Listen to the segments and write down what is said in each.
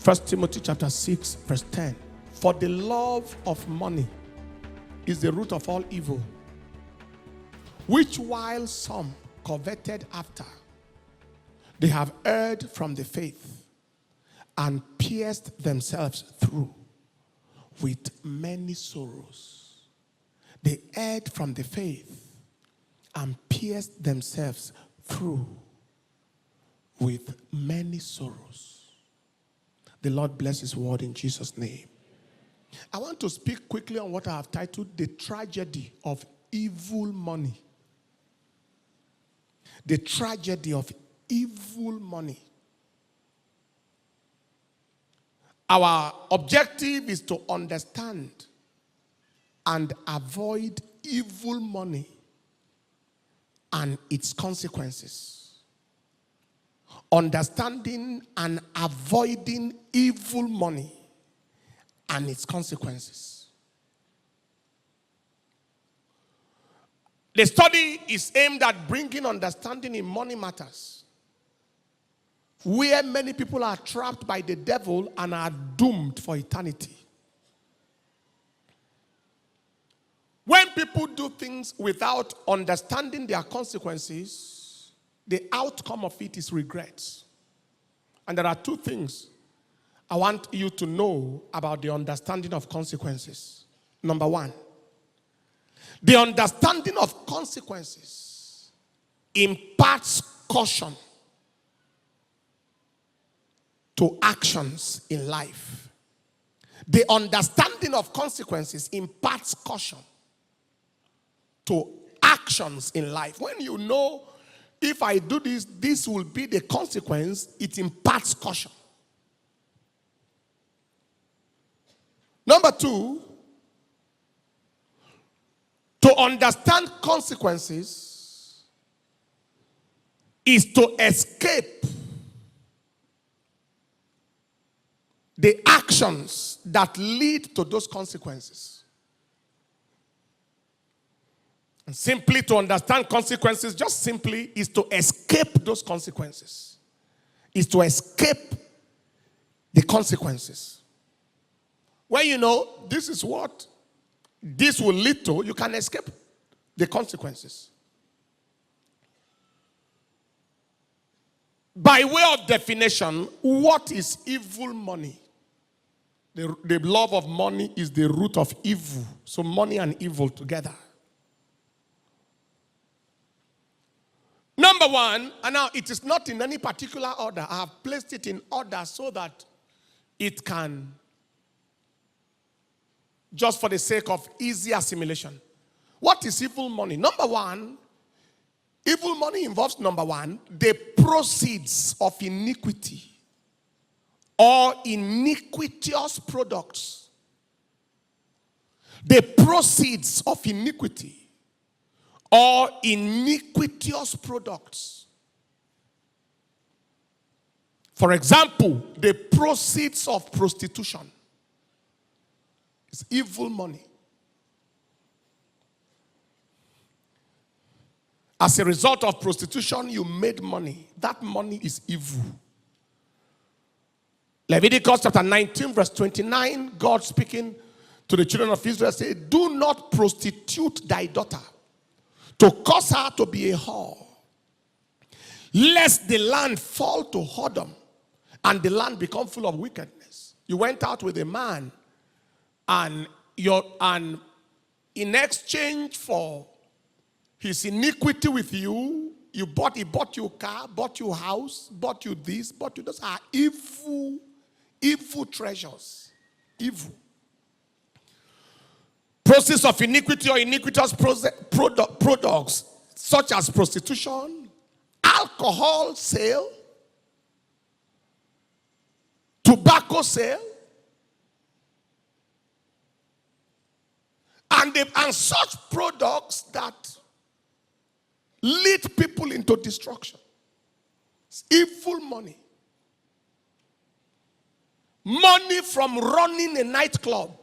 1 Timothy chapter 6, verse 10. For the love of money is the root of all evil, which while some coveted after, they have erred from the faith and pierced themselves through with many sorrows. They erred from the faith and pierced themselves through with many sorrows. The Lord bless his word in Jesus' name. I want to speak quickly on what I have titled The Tragedy of Evil Money. The tragedy of evil money. Our objective is to understand and avoid evil money and its consequences. Understanding and avoiding evil money and its consequences. The study is aimed at bringing understanding in money matters, where many people are trapped by the devil and are doomed for eternity. When people do things without understanding their consequences, the outcome of it is regrets. And there are two things I want you to know about the understanding of consequences. Number one, the understanding of consequences imparts caution to actions in life. The understanding of consequences imparts caution to actions in life. When you know, if I do this, this will be the consequence, it imparts caution. Number two, to understand consequences is to escape the actions that lead to those consequences. And simply to understand consequences, just simply, is to escape those consequences. Is to escape the consequences. When you know this is what this will lead to, you can escape the consequences. By way of definition, what is evil money? The love of money is the root of evil. So money and evil together. Number one, and now it is not in any particular order. I have placed it in order so that it can, just for the sake of easy assimilation. What is evil money? Number one, evil money involves, number one, the proceeds of iniquity or iniquitous products. The proceeds of iniquity or iniquitous products. For example, the proceeds of prostitution. It's evil money. As a result of prostitution, you made money. That money is evil. Leviticus chapter 19, verse 29, God speaking to the children of Israel said, do not prostitute thy daughter to cause her to be a whore, lest the land fall to whoredom and the land become full of wickedness. You went out with a man and in exchange for his iniquity with you, he bought you a car, bought you a house, bought you this, bought you those. Are evil treasures. Evil. Process of iniquity or iniquitous products such as prostitution, alcohol sale, tobacco sale, and such products that lead people into destruction. It's evil money. Money from running a nightclub.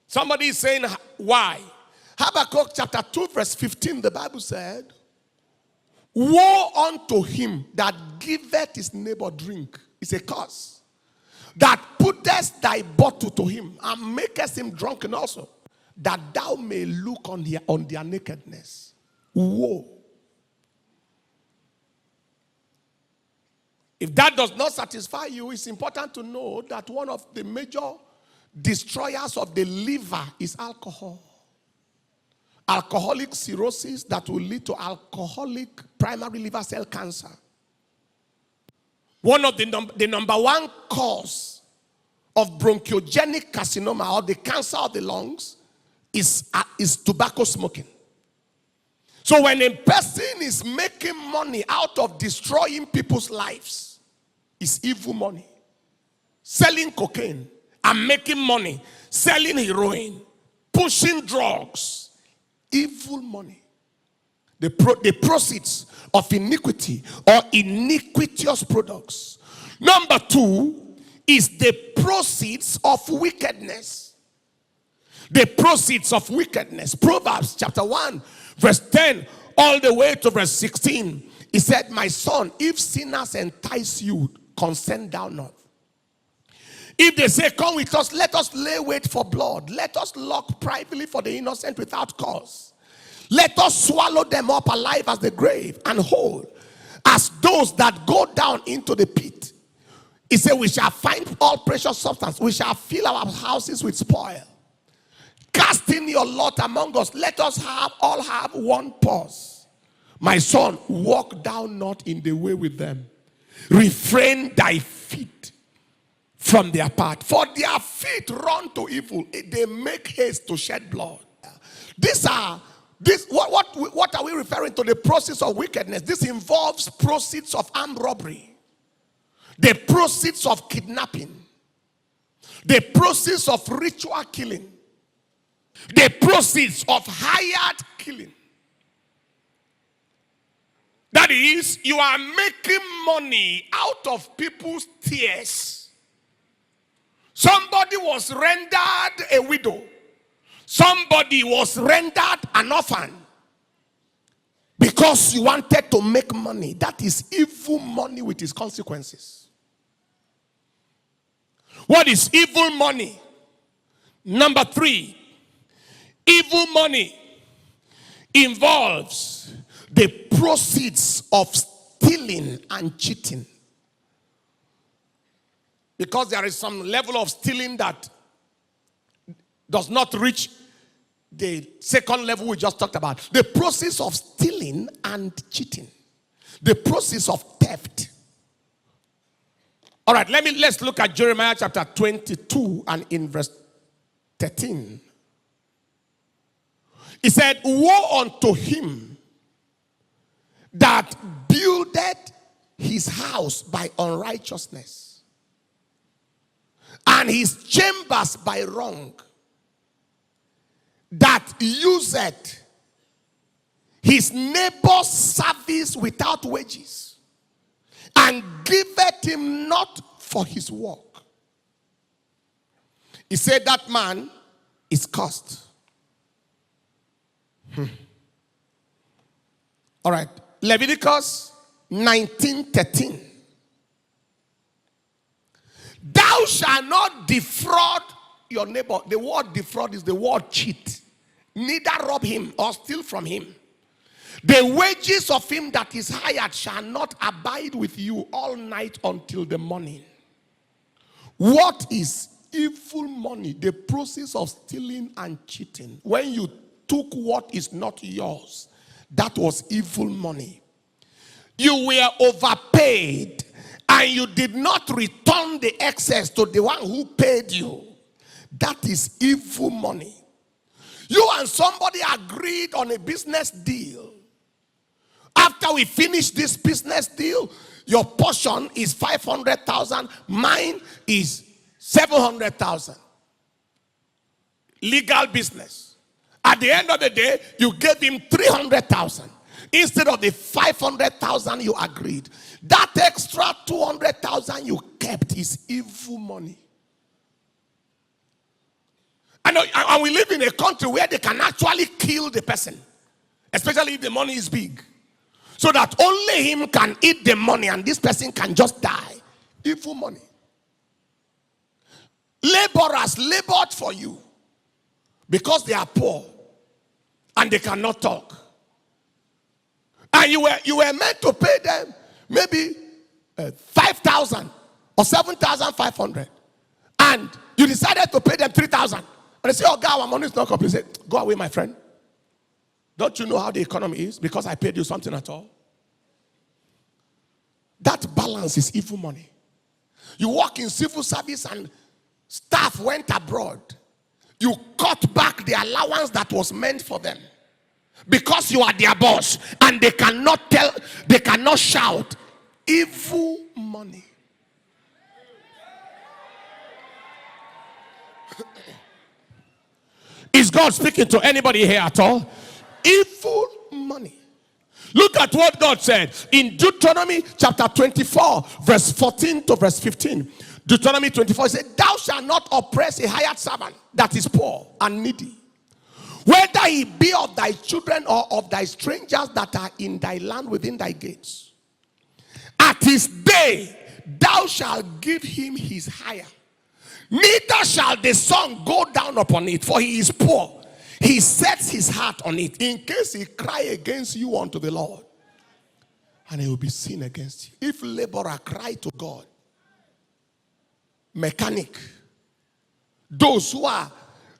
Somebody is saying, why? Habakkuk chapter 2 verse 15, the Bible said, Woe unto him that giveth his neighbor drink. It's a curse. That puttest thy bottle to him and makest him drunken also, that thou may look on their nakedness. Woe. If that does not satisfy you, it's important to know that one of the major destroyers of the liver is alcohol. Alcoholic cirrhosis that will lead to alcoholic primary liver cell cancer. One of the number one cause of bronchogenic carcinoma, or the cancer of the lungs, is tobacco smoking. So when a person is making money out of destroying people's lives, it's evil money. Selling cocaine and making money, selling heroin, pushing drugs, evil money. The proceeds of iniquity or iniquitous products. Number two is the proceeds of wickedness. The proceeds of wickedness. Proverbs chapter 1 verse 10 all the way to verse 16. He said, my son, if sinners entice you, consent thou not. If they say, come with us, let us lay wait for blood. Let us lock privately for the innocent without cause. Let us swallow them up alive as the grave, and whole as those that go down into the pit. He said, we shall find all precious substance. We shall fill our houses with spoil. Cast in your lot among us. Let us all have one purse. My son, walk thou not in the way with them. Refrain thy feet from their path. For their feet run to evil. They make haste to shed blood. What are we referring to? The process of wickedness. This involves proceeds of armed robbery, the proceeds of kidnapping, the proceeds of ritual killing, the proceeds of hired killing. That is, you are making money out of people's tears. Somebody was rendered a widow. Somebody was rendered an orphan because you wanted to make money. That is evil money with its consequences. What is evil money? Number 3, evil money involves the proceeds of stealing and cheating. Because there is some level of stealing that does not reach the second level we just talked about. The process of stealing and cheating. The process of theft. All right, let's look at Jeremiah chapter 22 and in verse 13. He said, woe unto him that builded his house by unrighteousness, and his chambers by wrong, that useth his neighbor's service without wages, and giveth him not for his work. He said that man is cursed. All right, Leviticus 19:13. Thou shalt not defraud your neighbor. The word defraud is the word cheat. Neither rob him or steal from him. The wages of him that is hired shall not abide with you all night until the morning. What is evil money? The process of stealing and cheating. When you took what is not yours, that was evil money. You were overpaid and you did not return the excess to the one who paid you. That is evil money. You and somebody agreed on a business deal. After we finish this business deal, your portion is 500,000, mine is 700,000. Legal business. At the end of the day, you gave him 300,000 instead of the 500,000 you agreed. That extra 200,000 you kept is evil money. And we live in a country where they can actually kill the person, especially if the money is big. so that only him can eat the money and this person can just die. Evil money. Laborers labored for you because they are poor and they cannot talk. And you were meant to pay them maybe 5,000 or 7,500. And you decided to pay them 3,000. And they say, oh God, our money is not complete. Say, go away, my friend. Don't you know how the economy is? Because I paid you something at all. That balance is evil money. You work in civil service and staff went abroad. You cut back the allowance that was meant for them. Because you are their boss and they cannot tell, they cannot shout. Evil money. Is God speaking to anybody here at all? Evil money. Look at what God said in Deuteronomy chapter 24, verse 14 to verse 15. Deuteronomy 24 said, thou shalt not oppress a hired servant that is poor and needy, whether he be of thy children or of thy strangers that are in thy land within thy gates. At his day thou shalt give him his hire, neither shall the sun go down upon it, for he is poor. He sets his heart on it, in case he cry against you unto the Lord, and he will be sin against you. If laborer cry to God, mechanic, those who are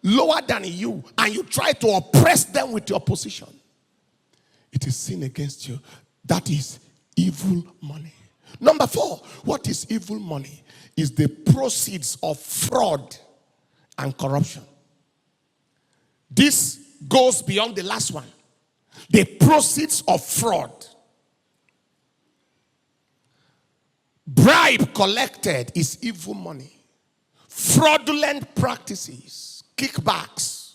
lower than you, and you try to oppress them with your position, it is sin against you. That is evil money. Number 4, what is evil money? Is the proceeds of fraud and corruption. This goes beyond the last one. The proceeds of fraud. Bribe collected is evil money. Fraudulent practices, kickbacks.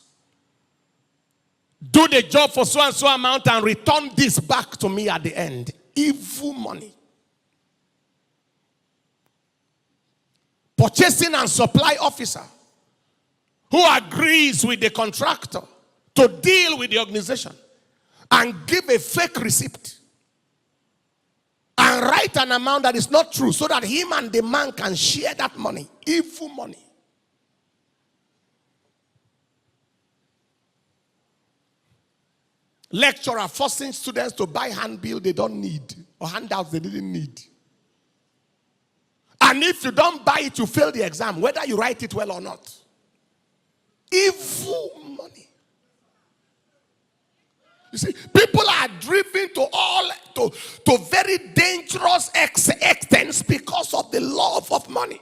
Do the job for so and so amount and return this back to me at the end. Evil money. Purchasing and supply officer who agrees with the contractor to deal with the organization and give a fake receipt and write an amount that is not true so that him and the man can share that money. Evil money. Lecturer forcing students to buy handbill they don't need or handouts they didn't need. And if you don't buy it, you fail the exam, whether you write it well or not. Evil money. You see, people are driven to very dangerous extents because of the love of money.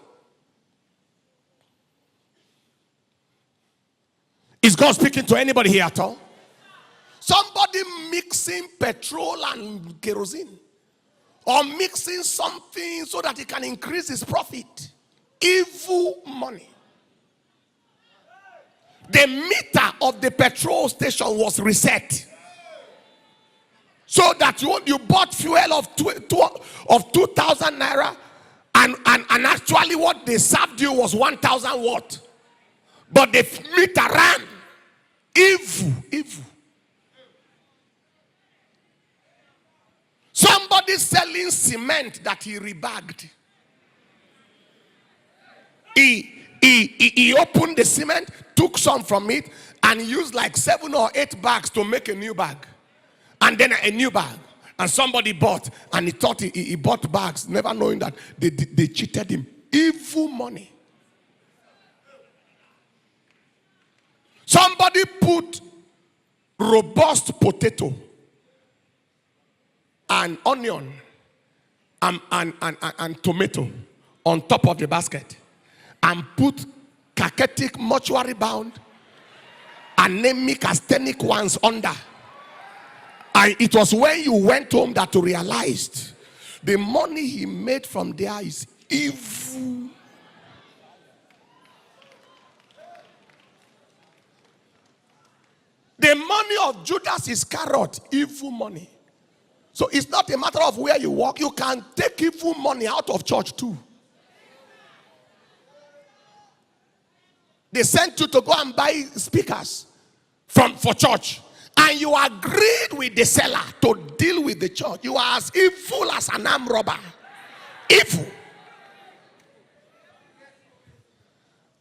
Is God speaking to anybody here at all? Somebody mixing petrol and kerosene, or mixing something so that he can increase his profit. Evil money. The meter of the petrol station was reset, so that you bought fuel of 2,000 naira, and actually what they served you was 1,000 watt, but the meter ran. Evil. Somebody selling cement that he rebagged. He opened the cement, took some from it, and used like 7 or 8 bags to make a new bag. And then a new bag. And somebody bought, and he thought he bought bags, never knowing that they cheated him. Evil money. Somebody put robust potato and onion and tomato on top of the basket, and put cachectic, mortuary bound, anemic, asthenic ones under. And it was when you went home that you realized the money he made from there is evil. The money of Judas Iscariot, evil money. So it's not a matter of where you work. You can take evil money out of church too. They sent you to go and buy speakers for church, and and you agreed with the seller to deal with the church, you are as evil as an armed robber. Evil.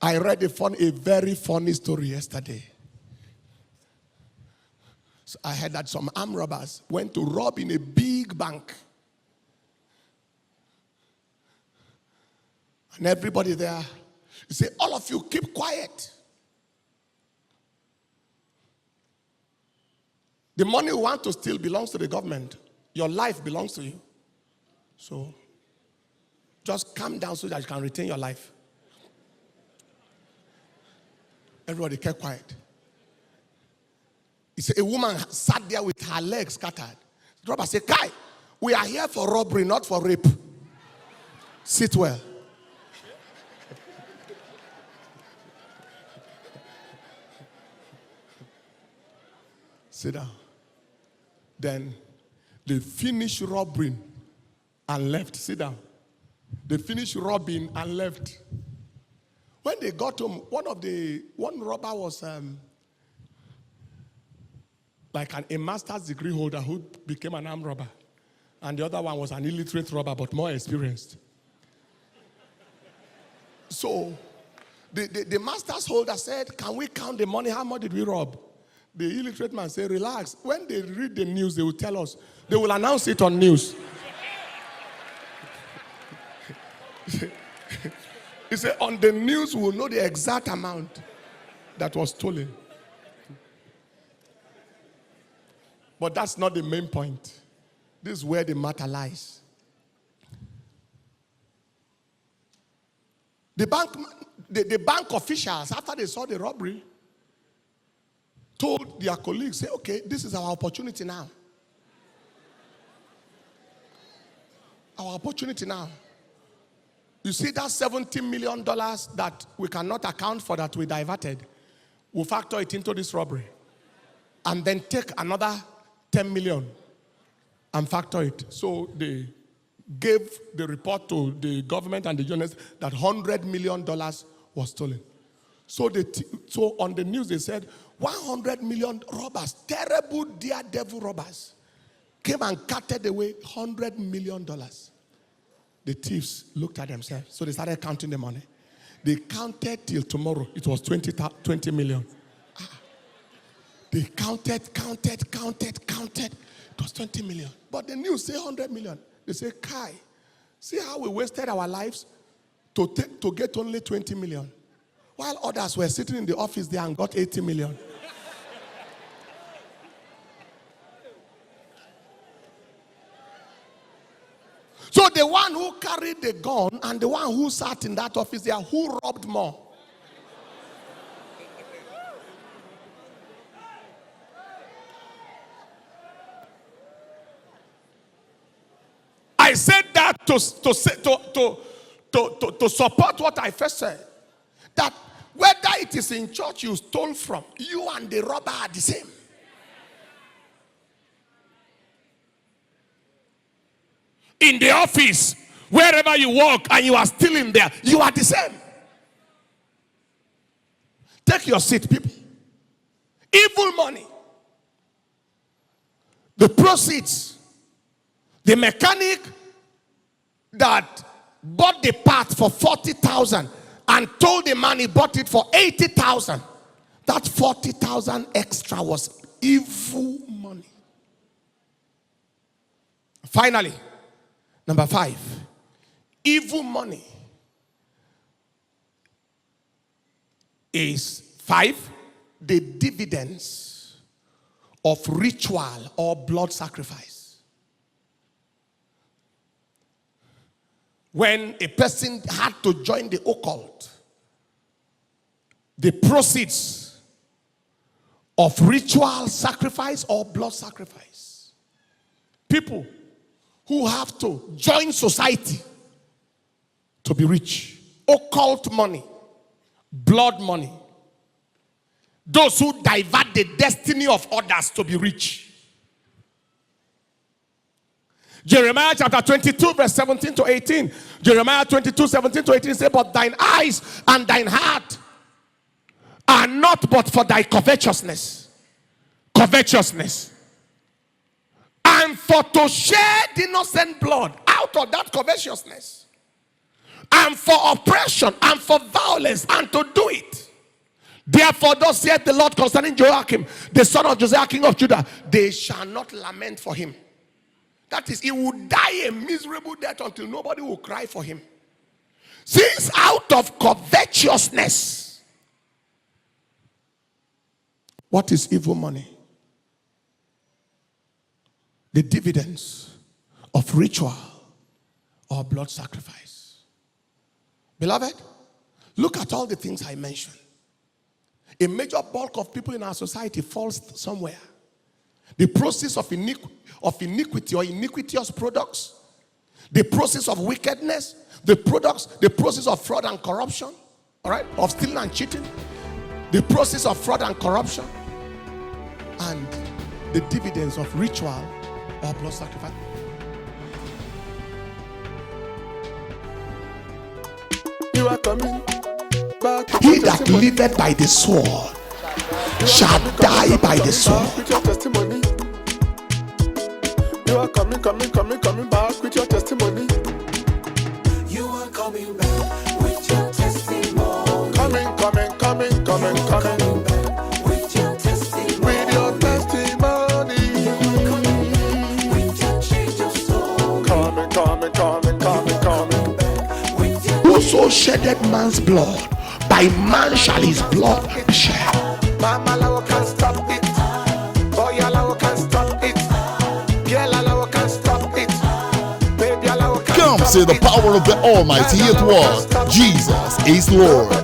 I read a very funny story yesterday. So I heard that some armed robbers went to rob in a big bank. And everybody there, you say, all of you keep quiet. The money you want to steal belongs to the government. Your life belongs to you. So just calm down so that you can retain your life. Everybody kept quiet. He said, a woman sat there with her legs scattered. The robber said, Kai, we are here for robbery, not for rape. Sit well. Sit down. Then they finished robbing and left. Sit down. They finished robbing and left. When they got home, one robber was like a master's degree holder who became an armed robber. And the other one was an illiterate robber, but more experienced. So the master's holder said, can we count the money? How much did we rob? The illiterate man said, relax. When they read the news, they will tell us. They will announce it on news. He said, on the news, we will know the exact amount that was stolen. But that's not the main point. This is where the matter lies. The bank officials, after they saw the robbery, told their colleagues, say, okay, this is our opportunity now. Our opportunity now. You see that $70 million that we cannot account for that we diverted, we'll factor it into this robbery. And then take another 10 million and factor it. So they gave the report to the government and the journalists that $100 million was stolen. So on the news they said 100 million robbers, terrible daredevil robbers, came and carted away $100 million. The thieves looked at themselves, so they started counting the money. They counted till tomorrow. It was 20 million. They counted. It was 20 million. But the news say 100 million. They say, Kai, see how we wasted our lives to get only 20 million. While others were sitting in the office there and got 80 million. So the one who carried the gun and the one who sat in that office there, who robbed more? I said that to support what I first said. That whether it is in church you stole from, you and the robber are the same. In the office, wherever you work and you are still in there, you are the same. Take your seat, people. Evil money. The proceeds. The mechanic that bought the part for 40,000 and told the man he bought it for 80,000. That 40,000 extra was evil money. Finally, number 5, evil money is 5, the dividends of ritual or blood sacrifice. When a person had to join the occult, the proceeds of ritual sacrifice or blood sacrifice. People who have to join society to be rich. Occult money, blood money. Those who divert the destiny of others to be rich. Jeremiah chapter 22 verse 17 to 18. Jeremiah 22, 17 to 18 says, but thine eyes and thine heart are not but for thy covetousness. covetousness. And for to shed innocent blood out of that covetousness, and for oppression, and for violence, and to do it. Therefore, thus saith the Lord concerning Joachim, the son of Josiah, king of Judah, they shall not lament for him. That is, he will die a miserable death until nobody will cry for him. Since out of covetousness. What is evil money? The dividends of ritual or blood sacrifice. Beloved, look at all the things I mentioned. A major bulk of people in our society falls somewhere. The process of iniquity or iniquitous products, the process of wickedness, the process of fraud and corruption, all right, of stealing and cheating, the process of fraud and corruption, and the dividends of ritual or blood sacrifice. You are coming back. He that liveth by the sword shall die by the sword. With your testimony. You are coming back with your testimony. You are coming back with your testimony. Coming Back with your testimony. with your testimony. With your change of soul. Coming. With your Whoso shedded man's blood, by man shall his blood be shed. Mama Lawa can't stop it. Boy Lawa can't stop it. Girl Lawa can't stop it. Baby Lawa can't Come stop see the it. power of the Almighty at work. Jesus is Lord.